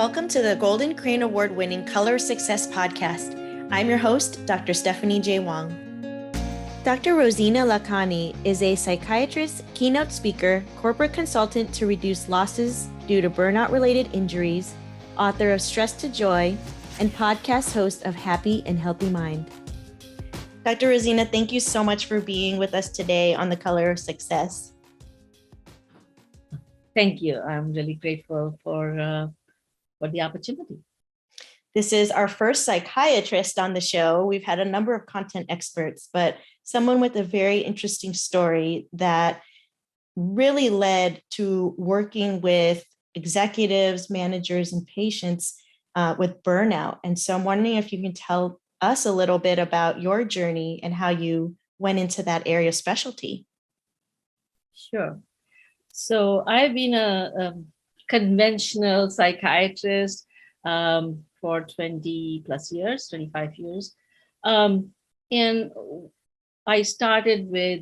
Welcome to the Golden Crane Award-winning Color Success Podcast. I'm your host, Dr. Stephanie J. Wong. Dr. Rozina Lakhani is a psychiatrist, keynote speaker, corporate consultant to reduce losses due to burnout-related injuries, author of Stress to Joy, and podcast host of Happy and Healthy Mind. Dr. Rozina, thank you so much for being with us today on the Color of Success. Thank you. I'm really grateful for the opportunity. This is our first psychiatrist on the show. We've had a number of content experts, but someone with a very interesting story that really led to working with executives, managers, and patients with burnout. And so I'm wondering if you can tell us a little bit about your journey and how you went into that area of specialty. Sure. So I've been a conventional psychiatrist for 20 plus years, 25 years. And I started with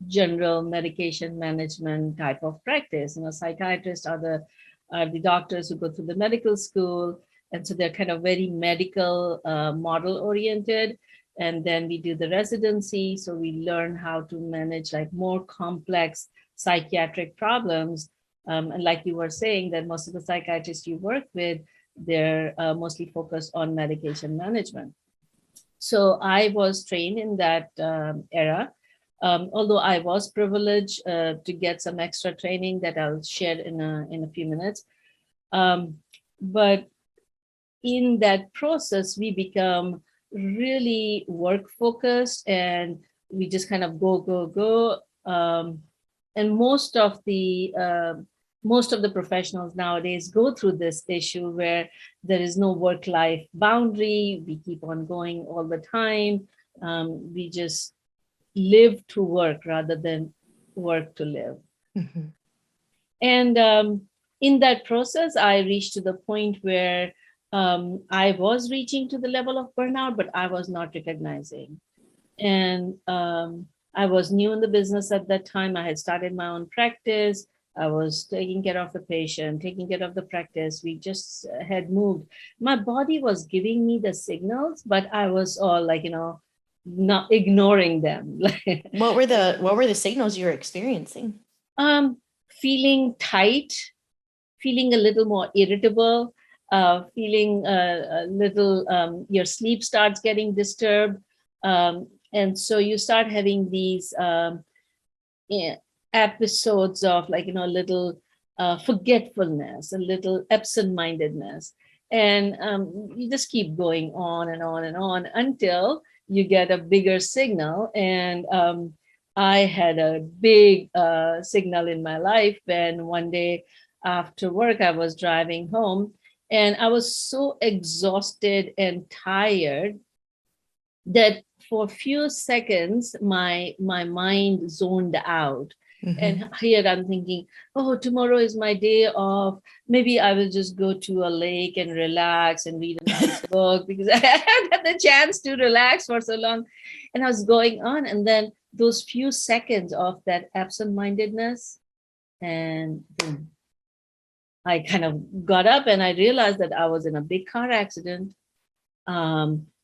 general medication management type of practice. Psychiatrists are the doctors who go through the medical school. And so they're kind of very medical model oriented. And then we do the residency. So we learn how to manage like more complex psychiatric problems. And like you were saying, that most of the psychiatrists you work with, they're mostly focused on medication management. So I was trained in that era, although I was privileged to get some extra training that I'll share in a few minutes. But in that process, we become really work focused and we just kind of go. And most of the professionals nowadays go through this issue where there is no work-life boundary. We keep on going all the time. We just live to work rather than work to live. Mm-hmm. And in that process, I reached to the point where I was reaching to the level of burnout, but I was not recognizing. And I was new in the business at that time. I had started my own practice. I was taking care of the patient, taking care of the practice. We just had moved. My body was giving me the signals, but I was all like, not ignoring them. What were the signals you were experiencing? Feeling tight, feeling a little more irritable, feeling a little, your sleep starts getting disturbed. And so you start having these episodes of a little forgetfulness, a little absent-mindedness. And you just keep going on and on and on until you get a bigger signal. And I had a big signal in my life when one day after work, I was driving home and I was so exhausted and tired that for a few seconds, my mind zoned out. Mm-hmm. And here I'm thinking, oh, tomorrow is my day off. Maybe I will just go to a lake and relax and read a nice book because I haven't had the chance to relax for so long. And I was going on. And then those few seconds of that absent-mindedness, and boom, I kind of got up and I realized that I was in a big car accident.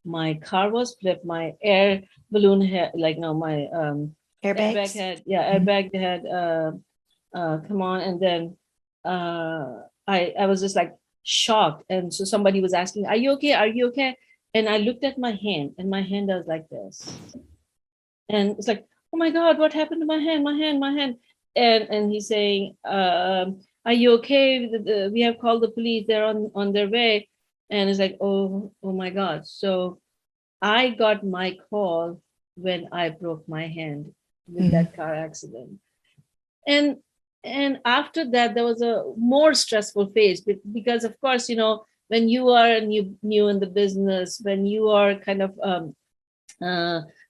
My car was flipped. My air balloon had, my airbag had come on. And then I was just like shocked. And so somebody was asking, are you okay? Are you okay? And I looked at my hand and my hand was like this. And it's like, oh my God, what happened to my hand? And he's saying, are you okay? We have called the police. They're on their way. And it's like, oh my God. So I got my call when I broke my hand with that car accident. And after that, there was a more stressful phase because of course, when you are new in the business, when you are kind of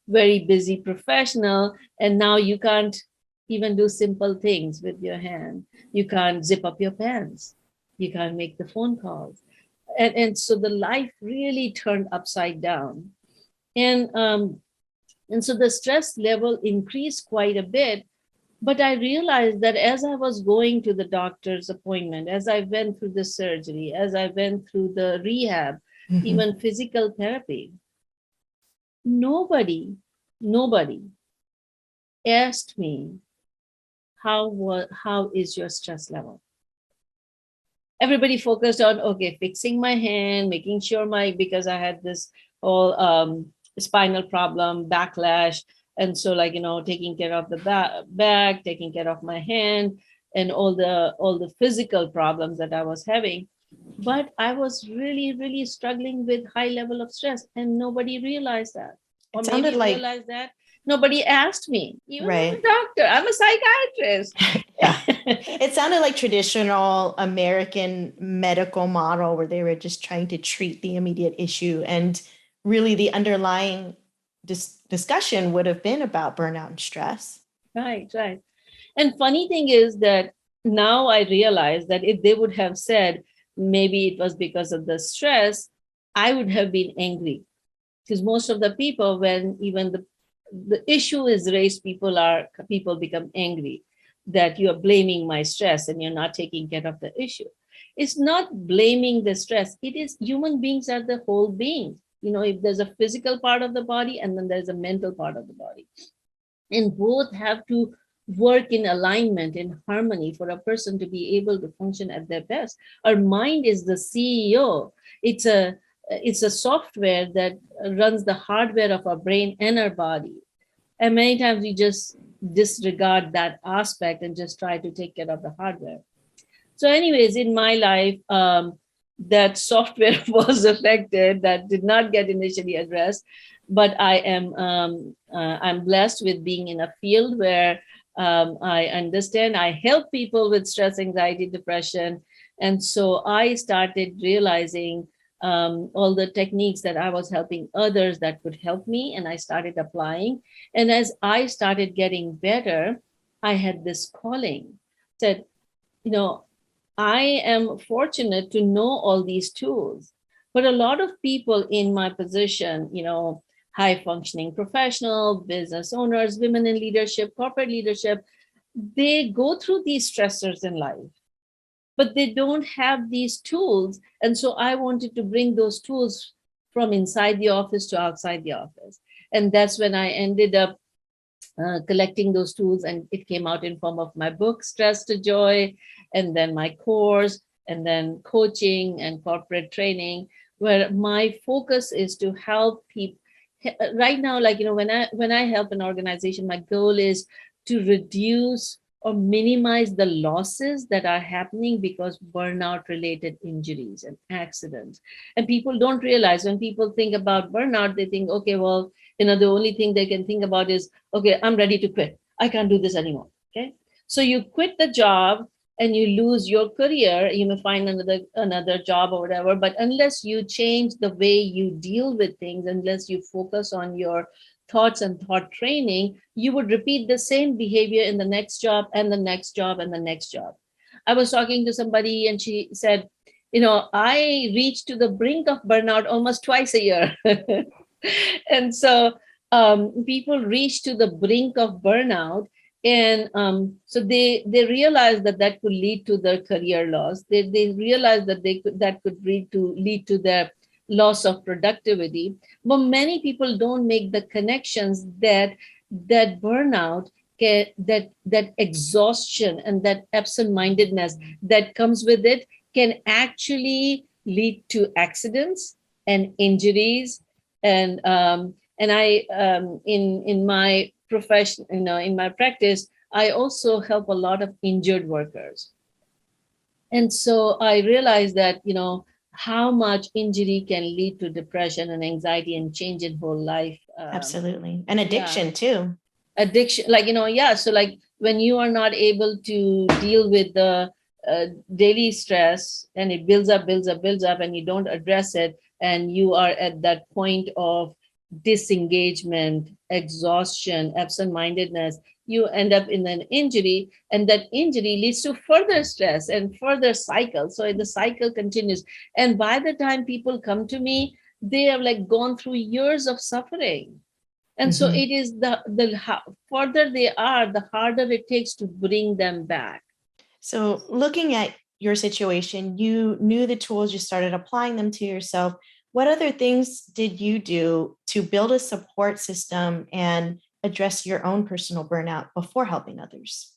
very busy professional, and now you can't even do simple things with your hand. You can't zip up your pants. You can't make the phone calls. And so the life really turned upside down. And so the stress level increased quite a bit. But I realized that as I was going to the doctor's appointment, as I went through the surgery, as I went through the rehab, Mhm. even physical therapy, nobody asked me how is your stress level. Everybody focused on, okay, fixing my hand, making sure because I had this whole spinal problem, backlash. And so, like, taking care of the back, taking care of my hand, and all the physical problems that I was having. But I was really, really struggling with high level of stress, and nobody realized that. Or It sounded maybe like, realized that. Nobody asked me. Even I'm a right. doctor, I'm a psychiatrist. Yeah. It sounded like traditional American medical model where they were just trying to treat the immediate issue. And really, the underlying discussion would have been about burnout and stress. Right, right. And funny thing is that now I realize that if they would have said maybe it was because of the stress, I would have been angry. Because most of the people, when even the issue is raised, people become angry that you are blaming my stress and you're not taking care of the issue. It's not blaming the stress. It is human beings are the whole being. If there's a physical part of the body and then there's a mental part of the body, and both have to work in alignment, in harmony, for a person to be able to function at their best. Our mind is the CEO. It's a software that runs the hardware of our brain and our body, and many times we just disregard that aspect and just try to take care of the hardware. So anyways, in my life, that software was affected, that did not get initially addressed. But I'm blessed with being in a field where I understand, I help people with stress, anxiety, depression. And so I started realizing all the techniques that I was helping others that could help me, and I started applying. And as I started getting better, I had this calling, said, you know I am fortunate to know all these tools, but a lot of people in my position, high functioning professional, business owners, women in leadership, corporate leadership, they go through these stressors in life, but they don't have these tools. And so I wanted to bring those tools from inside the office to outside the office. And that's when I ended up collecting those tools, and it came out in form of my book Stress to Joy, and then my course, and then coaching and corporate training, where my focus is to help people right now. Like, when I help an organization, my goal is to reduce or minimize the losses that are happening because burnout related injuries and accidents. And people don't realize, when people think about burnout, they think, okay, well, the only thing they can think about is, okay, I'm ready to quit, I can't do this anymore. Okay, so you quit the job and you lose your career. You may find another job or whatever, but unless you change the way you deal with things, unless you focus on your thoughts and thought training, you would repeat the same behavior in the next job and the next job and the next job. I was talking to somebody and she said, I reach to the brink of burnout almost twice a year. And so people reach to the brink of burnout, and so they realize that could lead to their career loss. They realize that could lead to their loss of productivity. But many people don't make the connections that burnout that exhaustion and that absent-mindedness that comes with it can actually lead to accidents and injuries. And I in my profession, in my practice, I also help a lot of injured workers. And so I realized that, how much injury can lead to depression and anxiety and change in whole life. Absolutely. And Yeah, addiction too. addiction, like, yeah. So like, when you are not able to deal with the daily stress, and it builds up, and you don't address it, and you are at that point of disengagement, exhaustion, absent-mindedness, you end up in an injury, and that injury leads to further stress and further cycle. So the cycle continues, and by the time people come to me, they have like gone through years of suffering. And so it is further they are, the harder it takes to bring them back. So looking at your situation, you knew the tools, you started applying them to yourself. What other things did you do to build a support system and address your own personal burnout before helping others?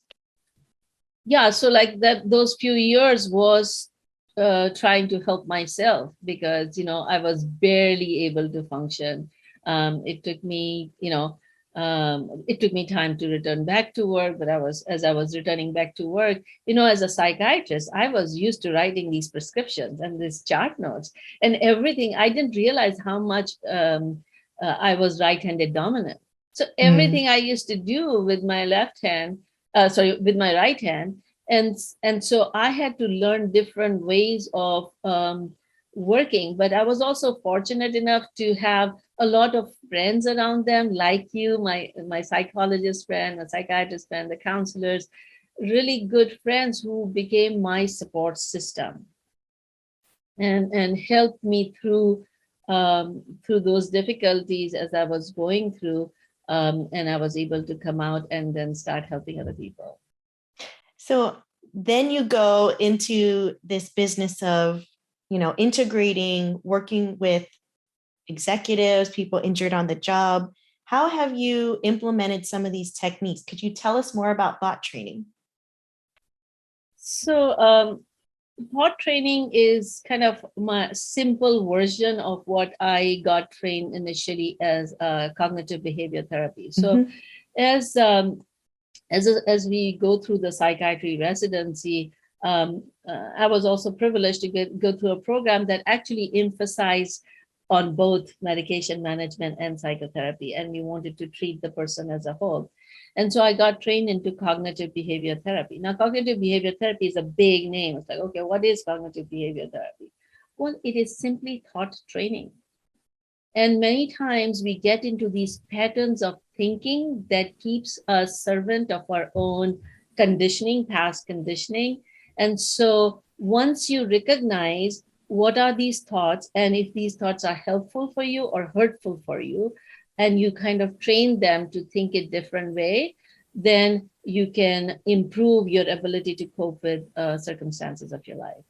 Yeah, so like that, those few years was trying to help myself because, I was barely able to function. It took me, it took me time to return back to work, but as I was returning back to work, as a psychiatrist, I was used to writing these prescriptions and these chart notes and everything. I didn't realize how much I was right-handed dominant. So everything I used to do with my left hand, with my right hand, and so I had to learn different ways of working. But I was also fortunate enough to have a lot of friends around them, like you, my psychologist friend, my psychiatrist friend, the counselors, really good friends who became my support system and helped me through those difficulties as I was going through. And I was able to come out and then start helping other people. So then you go into this business of, integrating, working with executives, people injured on the job. How have you implemented some of these techniques? Could you tell us more about thought training? So thought training is kind of my simple version of what I got trained initially as cognitive behavior therapy. So as we go through the psychiatry residency, I was also privileged to go through a program that actually emphasized on both medication management and psychotherapy, and we wanted to treat the person as a whole. And so I got trained into cognitive behavior therapy. Now, cognitive behavior therapy is a big name. It's like, okay, what is cognitive behavior therapy? Well, it is simply thought training. And many times we get into these patterns of thinking that keeps us servant of our own conditioning, past conditioning. And so once you recognize what are these thoughts, and if these thoughts are helpful for you or hurtful for you, and you kind of train them to think a different way, then you can improve your ability to cope with circumstances of your life.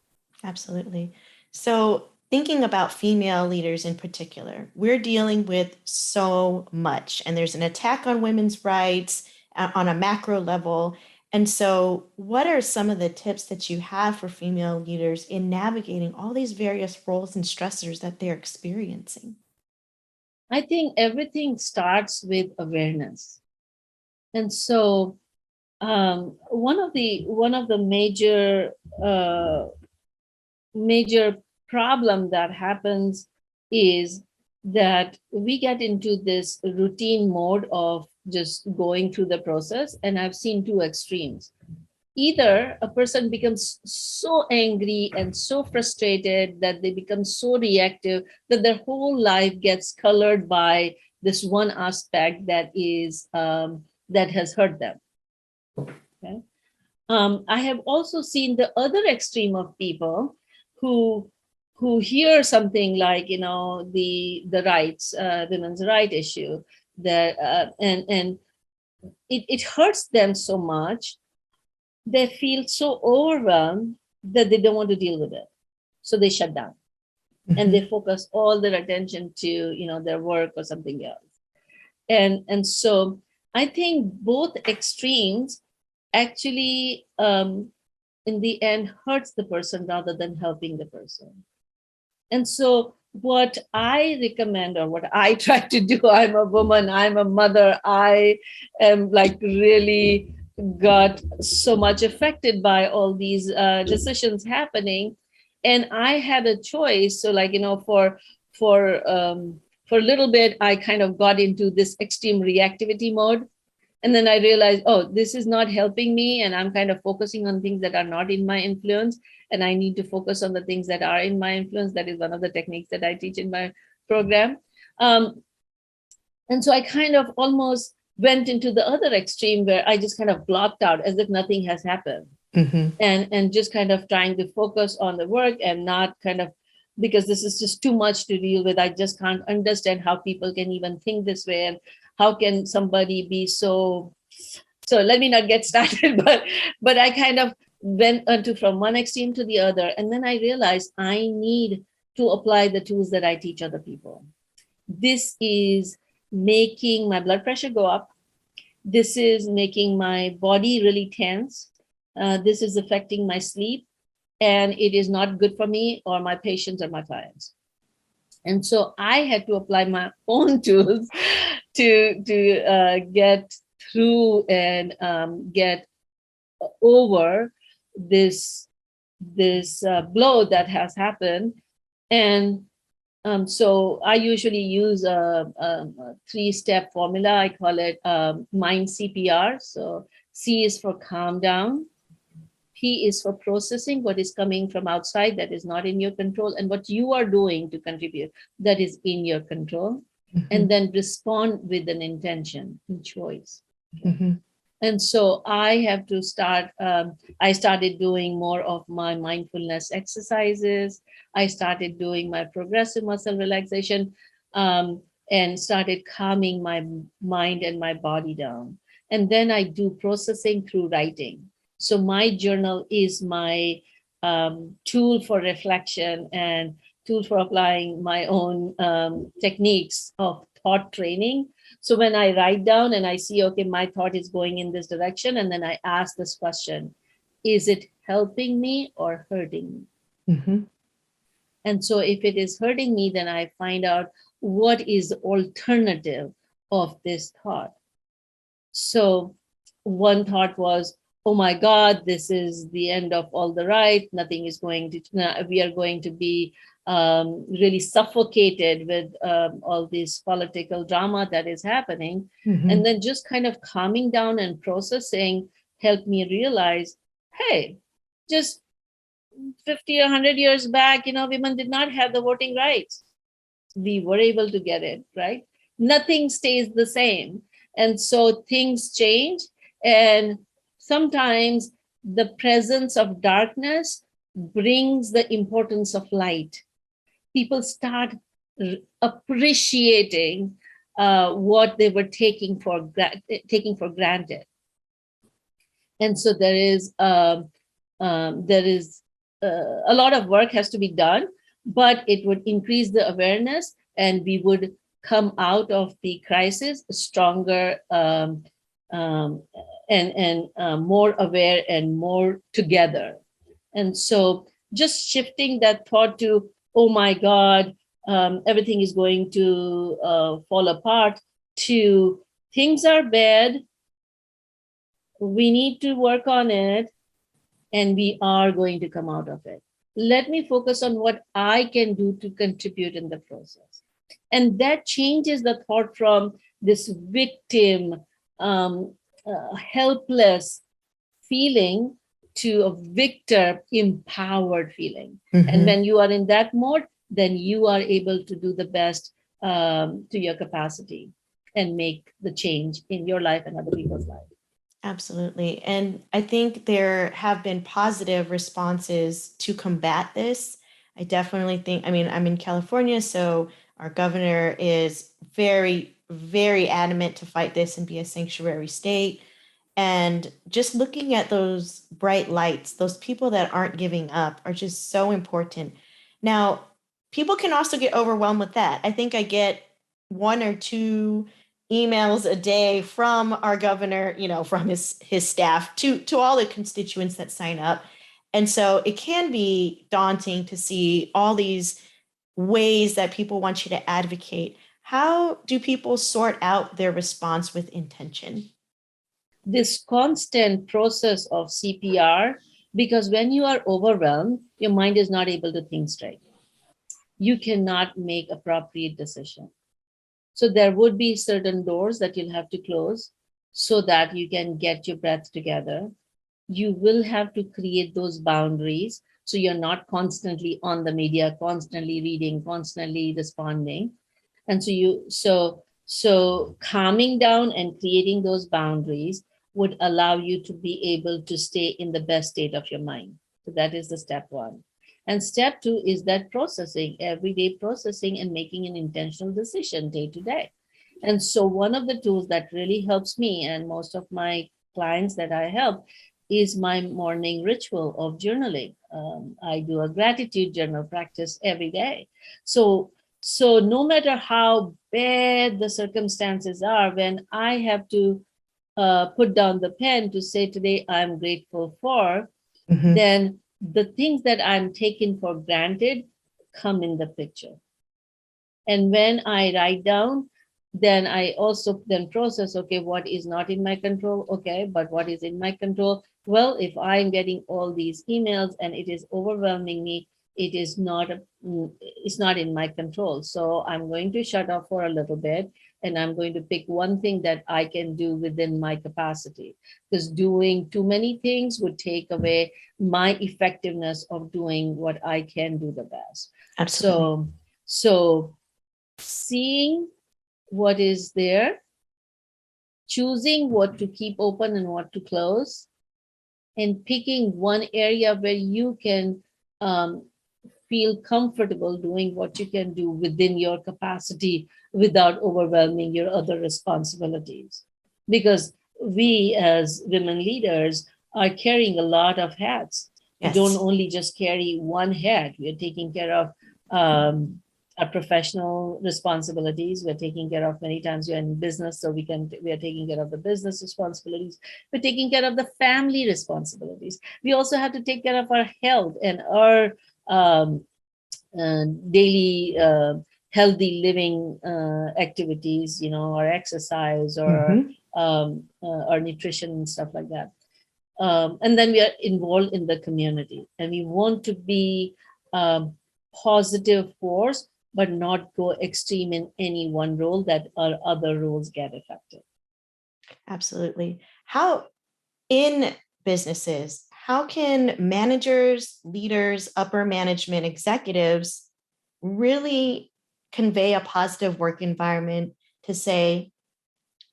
Absolutely. So thinking about female leaders in particular, we're dealing with so much, and there's an attack on women's rights on a macro level. And so what are some of the tips that you have for female leaders in navigating all these various roles and stressors that they're experiencing? I think everything starts with awareness. And so one of the major problem that happens is that we get into this routine mode of just going through the process. And I've seen two extremes. Either a person becomes so angry and so frustrated that they become so reactive that their whole life gets colored by this one aspect that has hurt them. Okay? I have also seen the other extreme of people who hear something like the rights, women's right issue, that and it hurts them so much. They feel so overwhelmed that they don't want to deal with it, so they shut down and they focus all their attention to their work or something else. And so I think both extremes actually in the end hurts the person rather than helping the person. And so what I recommend, or what I try to do, I'm a woman, I'm a mother, I am like really got so much affected by all these decisions happening. And I had a choice. So like, for a little bit, I kind of got into this extreme reactivity mode. And then I realized, oh, this is not helping me. And I'm kind of focusing on things that are not in my influence. And I need to focus on the things that are in my influence. That is one of the techniques that I teach in my program. And so I kind of almost went into the other extreme where I just kind of blocked out as if nothing has happened. And just kind of trying to focus on the work and not kind of, because this is just too much to deal with. I just can't understand how people can even think this way. And how can somebody be so let me not get started, but I kind of went into from one extreme to the other. And then I realized I need to apply the tools that I teach other people. This is making my blood pressure go up. This is making my body really tense. This is affecting my sleep. And it is not good for me or my patients or my clients. And so I had to apply my own tools to get through and get over this blow that has happened. And so I usually use a 3-step formula. I call it mind CPR. So C is for calm down. P is for processing what is coming from outside that is not in your control, and what you are doing to contribute that is in your control. Mm-hmm. And then respond with an intention and choice. Mm-hmm. And so I have to start, I started doing more of my mindfulness exercises. I started doing my progressive muscle relaxation and started calming my mind and my body down. And then I do processing through writing. So my journal is my tool for reflection and tool for applying my own techniques of thought training. So when I write down and I see, okay, my thought is going in this direction, and then I ask this question, is it helping me or hurting me? Mm-hmm. And so if it is hurting me, then I find out what is the alternative of this thought. So one thought was, oh my God, this is the end of all the right. Nothing is going to, we are going to be really suffocated with all this political drama that is happening. Mm-hmm. And then just kind of calming down and processing helped me realize, hey, just 50 or 100 years back, women did not have the voting rights. We were able to get it, right? Nothing stays the same. And so things change. And sometimes the presence of darkness brings the importance of light. People start appreciating what they were taking for granted. And so there is a lot of work has to be done, but it would increase the awareness, and we would come out of the crisis stronger and more aware and more together. And so just shifting that thought to, oh my God, everything is going to fall apart, to things are bad, we need to work on it, and we are going to come out of it. Let me focus on what I can do to contribute in the process. And that changes the thought from this victim, helpless feeling to a victor empowered feeling. Mm-hmm. And when you are in that mode, then you are able to do the best to your capacity and make the change in your life and other people's life. Absolutely. And I think there have been positive responses to combat this. I definitely think, I'm in California, so our governor is very, very adamant to fight this and be a sanctuary state. And just looking at those bright lights, those people that aren't giving up are just so important. Now, people can also get overwhelmed with that. I think I get 1 or 2 emails a day from our governor, from his staff to all the constituents that sign up. And so it can be daunting to see all these ways that people want you to advocate. How do people sort out their response with intention? This constant process of CPR, because when you are overwhelmed, your mind is not able to think straight. You cannot make appropriate decisions. So there would be certain doors that you'll have to close so that you can get your breath together. You will have to create those boundaries so you're not constantly on the media, constantly reading, constantly responding. And so calming down and creating those boundaries would allow you to be able to stay in the best state of your mind. So that is the step 1. And step 2 is that processing, everyday processing and making an intentional decision day to day. And so one of the tools that really helps me and most of my clients that I help is my morning ritual of journaling. I do a gratitude journal practice every day. So, so no matter how bad the circumstances are, when I have to put down the pen to say today I'm grateful for, then the things that I'm taking for granted come in the picture. And when I write down, then I also then process, okay, what is not in my control? Okay, but what is in my control? Well, if I'm getting all these emails and it is overwhelming me, it is not it's not in my control. So I'm going to shut off for a little bit and I'm going to pick one thing that I can do within my capacity. Because doing too many things would take away my effectiveness of doing what I can do the best. Absolutely. So seeing what is there, choosing what to keep open and what to close, and picking one area where you can feel comfortable doing what you can do within your capacity without overwhelming your other responsibilities. Because we, as women leaders, are carrying a lot of hats. We don't Yes. only just carry one hat, we are taking care of our professional responsibilities. We're taking care of, many times we're in business, so we are taking care of the business responsibilities. We're taking care of the family responsibilities. We also have to take care of our health and our um, daily healthy living activities, or exercise or or nutrition and stuff like that. And then we are involved in the community and we want to be a positive force, but not go extreme in any one role that our other roles get affected. Absolutely. How in businesses, how can managers, leaders, upper management executives really convey a positive work environment to say,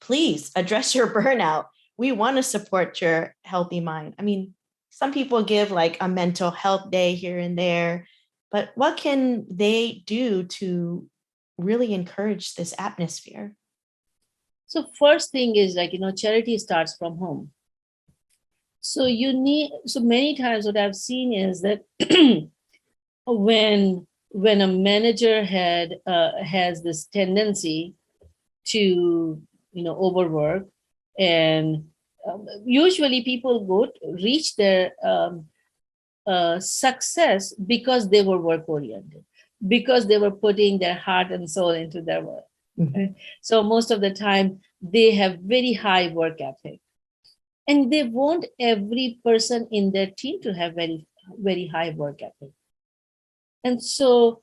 please address your burnout. We want to support your healthy mind. I mean, some people give like a mental health day here and there, but what can they do to really encourage this atmosphere? So first thing is, like, charity starts from home. So many times what I've seen is that when a manager has this tendency to overwork, and usually people reach their success because they were work oriented, because they were putting their heart and soul into their work. Okay? So most of the time they have very high work ethic, and they want every person in their team to have very very high work ethic. And so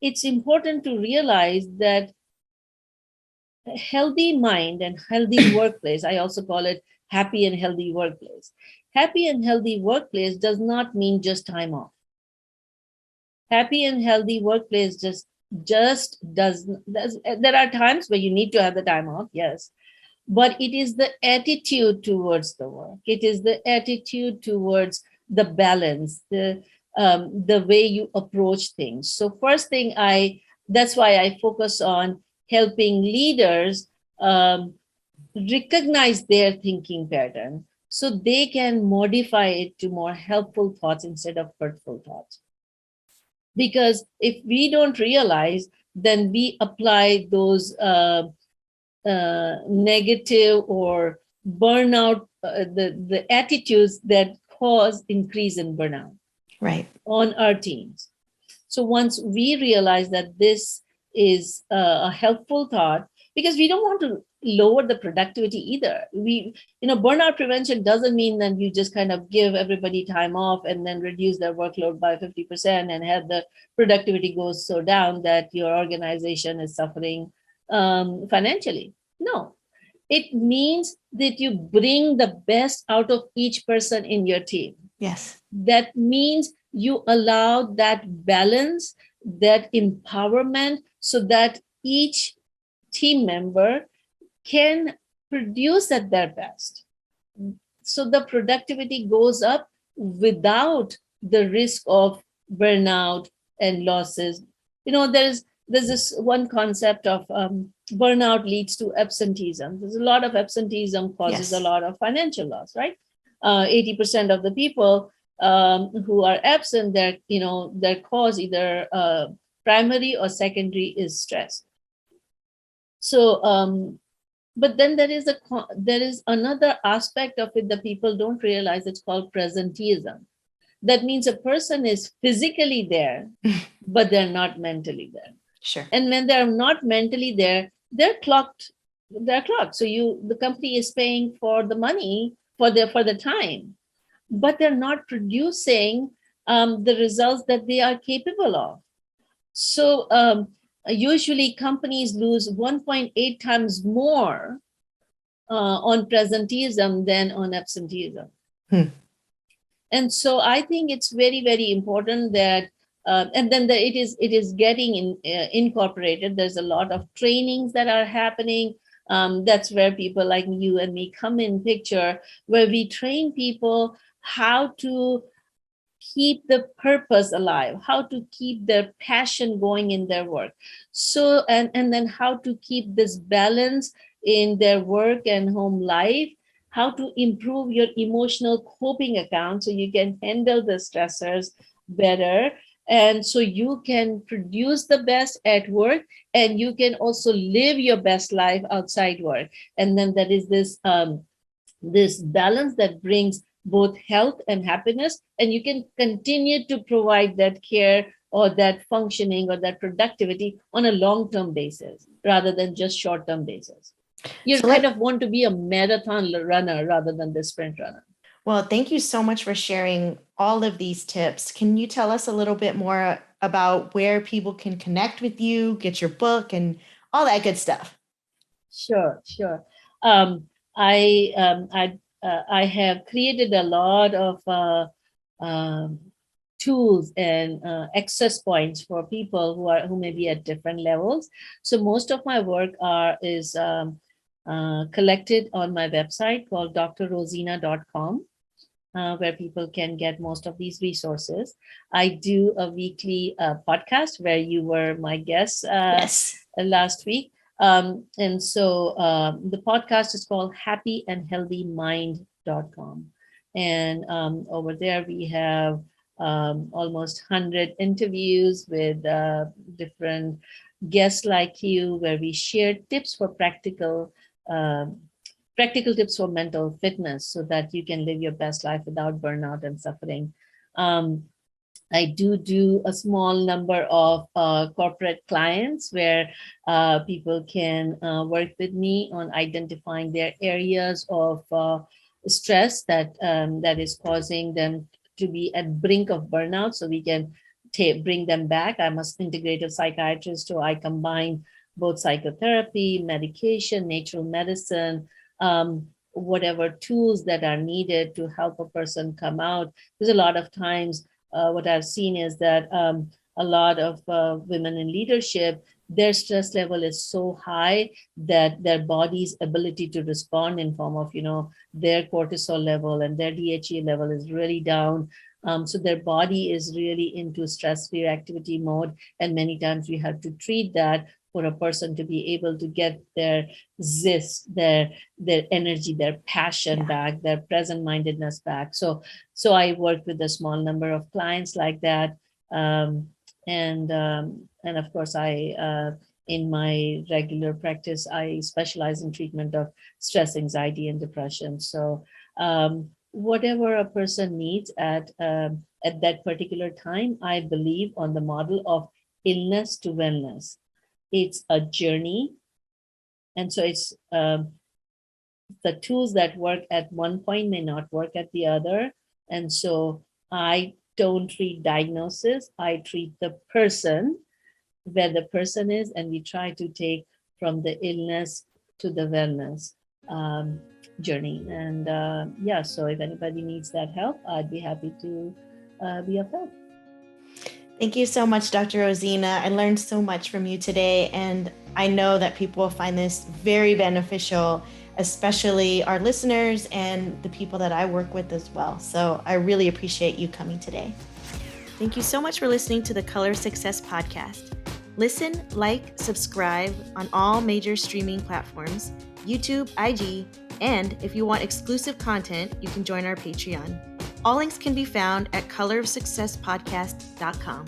it's important to realize that a healthy mind and healthy workplace, I also call it happy and healthy workplace. Happy and healthy workplace does not mean just time off. Happy and healthy workplace just does there are times where you need to have the time off, yes, but it is the attitude towards the work. It is the attitude towards the balance, the way you approach things. So first thing, that's why I focus on helping leaders recognize their thinking pattern so they can modify it to more helpful thoughts instead of hurtful thoughts. Because if we don't realize, then we apply those negative or burnout, the attitudes that cause increase in burnout, Right. on our teams. So once we realize that this is a helpful thought, because we don't want to lower the productivity either. Burnout prevention doesn't mean that you just kind of give everybody time off and then reduce their workload by 50% and have the productivity go so down that your organization is suffering financially. No, it means that you bring the best out of each person in your team. Yes. That means you allow that balance, that empowerment, so that each team member can produce at their best. So the productivity goes up without the risk of burnout and losses. There's there's this one concept of burnout leads to absenteeism. There's a lot of absenteeism causes a lot of financial loss, right? 80% of the people who are absent, their cause either primary or secondary is stress. So, but then there is another aspect of it that people don't realize. It's called presenteeism. That means a person is physically there, but they're not mentally there. Sure. And when they're not mentally there, they're clocked. So the company is paying for the money for the time, but they're not producing the results that they are capable of. So usually companies lose 1.8 times more on presenteeism than on absenteeism. And so I think it's very, very important that, and then it is getting incorporated. There's a lot of trainings that are happening. That's where people like you and me come in picture, where we train people how to keep the purpose alive, how to keep their passion going in their work. So, and then how to keep this balance in their work and home life, how to improve your emotional coping account so you can handle the stressors better. And so you can produce the best at work, and you can also live your best life outside work. And then there is this balance that brings both health and happiness, and you can continue to provide that care or that functioning or that productivity on a long-term basis rather than just short-term basis. You kind of want to be a marathon runner rather than the sprint runner. Well, thank you so much for sharing all of these tips. Can you tell us a little bit more about where people can connect with you, get your book, and all that good stuff? Sure. I have created a lot of tools and access points for people who may be at different levels. So most of my work is collected on my website called drrozina.com, where people can get most of these resources. I do a weekly podcast where you were my guest last week. And so the podcast is called happyandhealthymind.com. And over there we have almost 100 interviews with different guests like you, where we share tips for practical tips for mental fitness so that you can live your best life without burnout and suffering. I do a small number of corporate clients where people can work with me on identifying their areas of stress that is causing them to be at brink of burnout, so we can bring them back. I'm an integrative psychiatrist, so I combine both psychotherapy, medication, natural medicine, whatever tools that are needed to help a person come out. There's a lot of times what I've seen is that a lot of women in leadership, their stress level is so high that their body's ability to respond in form of, their cortisol level and their DHEA level is really down. So their body is really into stress-free activity mode. And many times we have to treat that for a person to be able to get their zest, their energy, their passion back, their present-mindedness back. So I work with a small number of clients like that. And of course, in my regular practice, I specialize in treatment of stress, anxiety, and depression. So whatever a person needs at that particular time, I believe on the model of illness to wellness. It's a journey. And so it's the tools that work at one point may not work at the other. And so I don't treat diagnosis, I treat the person where the person is, and we try to take from the illness to the wellness journey. And so if anybody needs that help, I'd be happy to be of help. Thank you so much, Dr. Rozina. I learned so much from you today, and I know that people will find this very beneficial, especially our listeners and the people that I work with as well. So I really appreciate you coming today. Thank you so much for listening to the Color Success Podcast. Listen, like, subscribe on all major streaming platforms, YouTube, IG, and if you want exclusive content, you can join our Patreon. All links can be found at colorofsuccesspodcast.com.